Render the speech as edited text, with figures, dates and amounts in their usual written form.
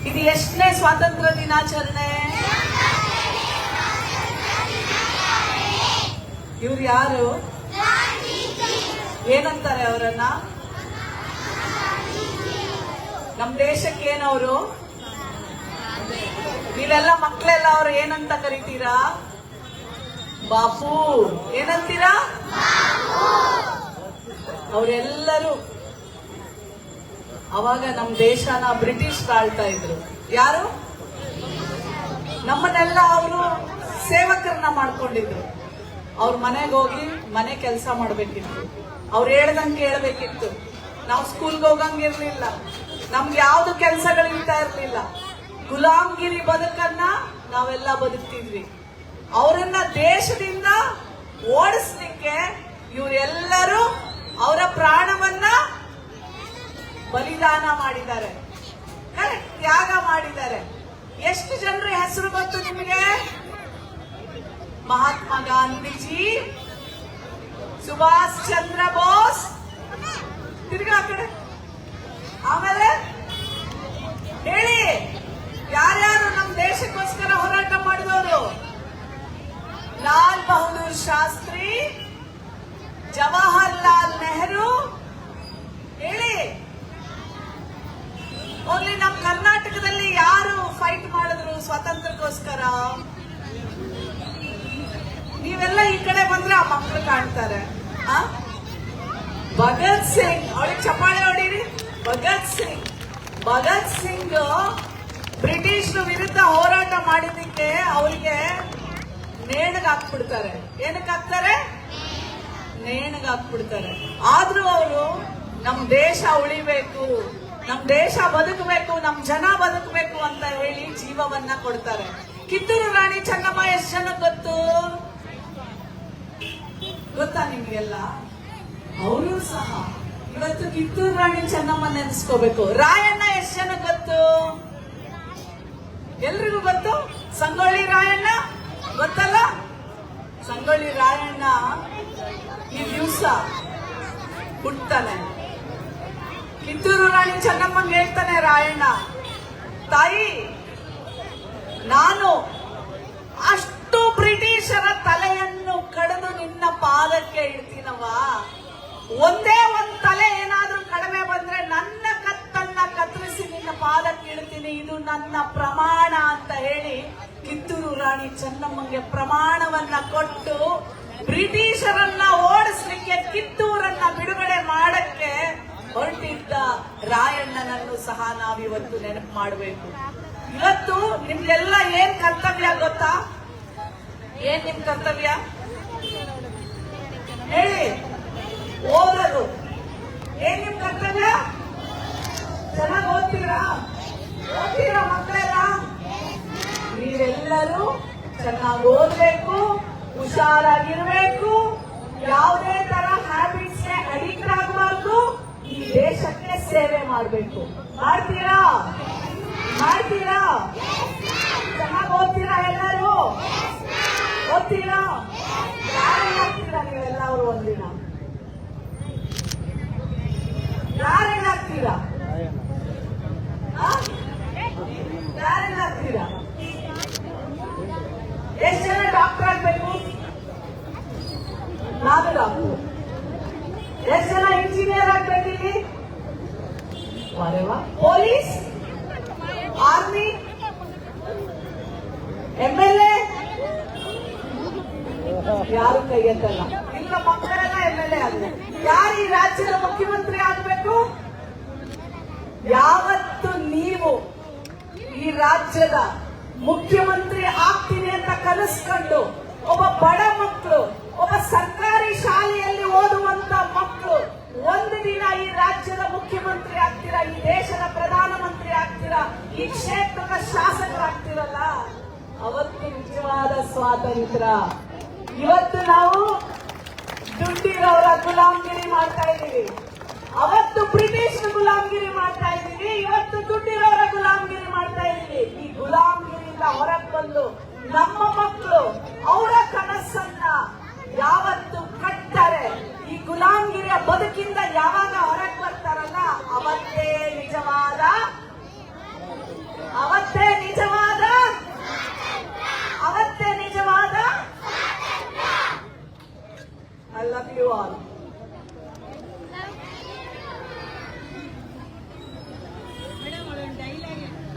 ಇದು ಎಷ್ಟನೇ ಸ್ವಾತಂತ್ರ್ಯ ದಿನಾಚರಣೆ? ಇವ್ರು ಯಾರು? ಏನಂತಾರೆ ಅವರನ್ನ? ನಮ್ ದೇಶಕ್ಕೆ ಏನವರು? ನೀವೆಲ್ಲ ಮಕ್ಕಳೆಲ್ಲ ಅವ್ರು ಏನಂತ ಕರಿತೀರಾ? ಬಾಪು. ಏನಂತೀರಾ? ಅವರೆಲ್ಲರೂ ಅವಾಗ ನಮ್ ದೇಶನ ಬ್ರಿಟಿಷ್ ಆಳ್ತಾ ಇದ್ರು. ಯಾರು? ನಮ್ಮನ್ನೆಲ್ಲ ಅವರು ಸೇವಕರನ್ನ ಮಾಡ್ಕೊಂಡಿದ್ರು. ಅವ್ರ ಮನೆಗೆ ಹೋಗಿ ಮನೆ ಕೆಲಸ ಮಾಡ್ಬೇಕಿತ್ತು, ಅವ್ರು ಹೇಳ್ದಂಗೆ ಕೇಳಬೇಕಿತ್ತು. ನಾವು ಸ್ಕೂಲ್ಗೆ ಹೋಗಂಗಿರ್ಲಿಲ್ಲ, ನಮ್ಗೆ ಯಾವ್ದು ಕೆಲಸಗಳು ಇರ್ತಾ ಇರ್ಲಿಲ್ಲ. ಗುಲಾಮ್ಗಿರಿ ಬದುಕನ್ನ ನಾವೆಲ್ಲ ಬದುಕ್ತಿದ್ವಿ. ಅವರನ್ನ ದೇಶದಿಂದ ಓಡಿಸ್ಲಿಕ್ಕೆ ಇವರೆಲ್ಲರೂ ಅವರ ಪ್ರಾಣವನ್ನ ಬಲಿದಾನ ಮಾಡಿದ್ದಾರೆ, ತ್ಯಾಗ ಮಾಡಿದ್ದಾರೆ. ಎಷ್ಟು ಜನರ ಹೆಸರು ಗೊತ್ತು ನಿಮಗೆ? ಮಹಾತ್ಮ ಗಾಂಧೀಜಿ, ಸುಭಾಷ್ ಚಂದ್ರ ಬೋಸ್, ತಿರ್ಗಾ ಕಡೆ ಆಮೇಲೆ ಹೇಳಿ ಯಾರ್ಯಾರು ನಮ್ಮ ದೇಶಕ್ಕೋಸ್ಕರ ಹೋರಾಟ ಮಾಡಿದವರು? ಲಾಲ್ ಬಹದ್ದೂರ್ ಶಾಸ್ತ್ರಿ, ಜವಾಹರ್ಲಾಲ್ ನೆಹರು. ಹೇಳಿ ಹೋಗ್ಲಿ, ನಮ್ಮ ಕರ್ನಾಟಕದಲ್ಲಿ ಯಾರು ಫೈಟ್ ಮಾಡಿದ್ರು ಸ್ವಾತಂತ್ರ್ಯಕ್ಕೋಸ್ಕರ? ನೀವೆಲ್ಲ ಈ ಕಡೆ ಬಂದ್ರೆ ಆ ಮಕ್ಕಳು ಕಾಣ್ತಾರೆ. ಭಗತ್ ಸಿಂಗ್, ಅವಳಿಗೆ ಚಪ್ಪಾಳೆ ಹೊಡೀರಿ. ಭಗತ್ ಸಿಂಗ್ ಬ್ರಿಟಿಷ್ ವಿರುದ್ಧ ಹೋರಾಟ ಮಾಡಿದ್ದಕ್ಕೆ ಅವರಿಗೆ ನೇಣಿಗೆ ಹಾಕ್ಬಿಡ್ತಾರೆ. ಏನಕ್ಕೆ ಹಾಕ್ತಾರೆ? ನೇಣಿಗೆ ಹಾಕ್ಬಿಡ್ತಾರೆ. ಆದ್ರೂ ಅವರು ನಮ್ ದೇಶ ಉಳಿಬೇಕು, ನಮ್ ದೇಶ ಬದುಕಬೇಕು, ನಮ್ ಜನ ಬದುಕಬೇಕು ಅಂತ ಹೇಳಿ ಜೀವವನ್ನ ಕೊಡ್ತಾರೆ. ಕಿತ್ತೂರು ರಾಣಿ ಚೆನ್ನಮ್ಮ ಎಷ್ಟು ಜನ ಗೊತ್ತು? ಗೊತ್ತಾ ನಿಮ್ಗೆಲ್ಲ? ಅವರು ಸಹ ಇವತ್ತು ಕಿತ್ತೂರು ರಾಣಿ ಚೆನ್ನಮ್ಮ ನೆನೆಸ್ಕೋಬೇಕು. ರಾಯಣ್ಣ ಎಷ್ಟು ಜನ ಗೊತ್ತು? ಎಲ್ರಿಗೂ ಗೊತ್ತು. ಸಂಗೊಳ್ಳಿ ರಾಯಣ್ಣ ಗೊತ್ತಲ್ಲ? ಸಂಗೊಳ್ಳಿ ರಾಯಣ್ಣ ಈ ದಿವಸ ಹುಟ್ತಾನೆ. ಕಿತ್ತೂರು ರಾಣಿ ಚೆನ್ನಮ್ಮಂಗೆ ಹೇಳ್ತಾನೆ ರಾಯಣ್ಣ, ತಾಯಿ ನಾನು ಅಷ್ಟು ಬ್ರಿಟಿಷರ ತಲೆಯನ್ನು ಕಡಿದು ನಿನ್ನ ಪಾದಕ್ಕೆ ಇಡ್ತೀನವ, ಒಂದೇ ಒಂದ್ ತಲೆ ಏನಾದ್ರೂ ಕಡಿಮೆ ಬಂದ್ರೆ ನನ್ನ ಕತ್ತನ್ನ ಕತ್ತರಿಸಿ ನಿನ್ನ ಪಾದಕ್ಕೆ ಇಡ್ತೀನಿ, ಇದು ನನ್ನ ಪ್ರಮಾಣ ಅಂತ ಹೇಳಿ ಕಿತ್ತೂರು ರಾಣಿ ಚೆನ್ನಮ್ಮಂಗೆ ಪ್ರಮಾಣವನ್ನ ಕೊಟ್ಟು ಬ್ರಿಟಿಷರನ್ನ ಓಡಿಸ್ಲಿಕ್ಕೆ, ಕಿತ್ತೂರನ್ನ ಬಿಡುಗಡೆ ಮಾಡಕ್ಕೆ ಹೊರಟಿದ್ದ ರಾಯಣ್ಣನನ್ನು ಸಹ ನಾವಿವತ್ತು ನೆನಪು ಮಾಡಬೇಕು. ಇವತ್ತು ನಿಮ್ಗೆಲ್ಲ ಏನ್ ಕರ್ತವ್ಯ ಗೊತ್ತಾ? ಏನ್ ನಿಮ್ ಕರ್ತವ್ಯ ಹೇಳಿ? ಓದೋದು. ಏನ್ ನಿಮ್ ಕರ್ತವ್ಯ? ಚೆನ್ನಾಗಿ ಓದ್ತೀರಾ ಮಕ್ಕಳೆಲ್ಲ? ನೀವೆಲ್ಲರೂ ಚೆನ್ನಾಗಿ ಓದ್ಬೇಕು, ಹುಷಾರಾಗಿರ್ಬೇಕು, ಯಾವುದೇ ತರ ಹ್ಯಾಬಿಟ್ಸ್ ಅಡಿಕ್ಟ್ ಆಗಬಾರ್ದು, ಈ ದೇಶಕ್ಕೆ ಸೇವೆ ಮಾಡಬೇಕು. ಮಾಡ್ತೀರಾ? ಚೆನ್ನಾಗಿ ಓದ್ತೀರಾ? ಎಲ್ಲರೂ ಓದ್ತೀರಾ? ಯಾರೇನಾಗ್ತೀರಾ ನೀವೆಲ್ಲರೂ? ಒಂದಿನ ಯಾರೇನಾಗ್ತೀರಾ? ಯಾರೇನಾಗ್ತೀರಾ? ಎಷ್ಟು ಜನ ಡಾಕ್ಟರ್ ಆಗ್ಬೇಕು? ನಾನು ಡಾಕ್ಟರ್. ಎಷ್ಟು ಜನ ಇಂಜಿನಿಯರ್ ಆಗ್ಬೇಕಿಲ್ಲಿ? ಪೊಲೀಸ್, ಆರ್ಮಿ, MLA ಯಾರು ಕೈ ಎತ್ತಲ್ಲ. ಇಲ್ಲ, ಮಕ್ಕಳೆಲ್ಲ MLA ಆಗ್ಬೇಕು. ಯಾರು ಈ ರಾಜ್ಯದ ಮುಖ್ಯಮಂತ್ರಿ ಆಗ್ಬೇಕು? ಯಾವತ್ತು ನೀವು ಈ ರಾಜ್ಯದ ಮುಖ್ಯಮಂತ್ರಿ ಆಗ್ತೀನಿ ಅಂತ ಕನಸ್ಕೊಂಡು ಒಬ್ಬ ಬಡ ಮಕ್ಕಳು, ಒಬ್ಬ ಸರ್ಕಾರಿ ಶಾಲೆಯಲ್ಲಿ ಓದುವಂತ ಮಕ್ಕಳು ಒಂದು ದಿನ ಈ ರಾಜ್ಯದ ಮುಖ್ಯಮಂತ್ರಿ ಆಗ್ತೀರಾ, ಈ ದೇಶದ ಪ್ರಧಾನಮಂತ್ರಿ ಆಗ್ತೀರಾ, ಈ ಕ್ಷೇತ್ರದ ಶಾಸಕರಾಗ್ತೀರಲ್ಲ, ಅವತ್ತು ನಿಜವಾದ ಸ್ವಾತಂತ್ರ್ಯ. ಇವತ್ತು ನಾವು ದುಡ್ಡಿರೋರ ಗುಲಾಮಗಿರಿ ಮಾಡ್ತಾ ಇದ್ದೀವಿ, ಅವತ್ತು ಬ್ರಿಟಿಷ್ ಗುಲಾಮಗಿರಿ ಮಾಡ್ತಾ ಇದ್ದೀವಿ, ಇವತ್ತು ದುಡ್ಡಿರೋರ ಗುಲಾಮಗಿರಿ ಮಾಡ್ತಾ ಇದ್ದೀವಿ. ಈ ಗುಲಾಮಗಿರಿಯಿಂದ ಹೊರಗೆ ಬಂದು ನಮ್ಮ ಮಕ್ಕಳು ಅವರ ಕನಸನ್ನ ಯಾವತ್ತು ಕಟ್ತಾರೆ, ಈ ಗುಲಾಮಗಿರಿಯ ಬದುಕಿಂದ ಯಾವಾಗ ಹೊರಗೆ ಬರ್ತಾರಲ್ಲ, ಅವತ್ತೇ ನಿಜವಾದ ಐ ಲವ್ ಯು ಆಲ್.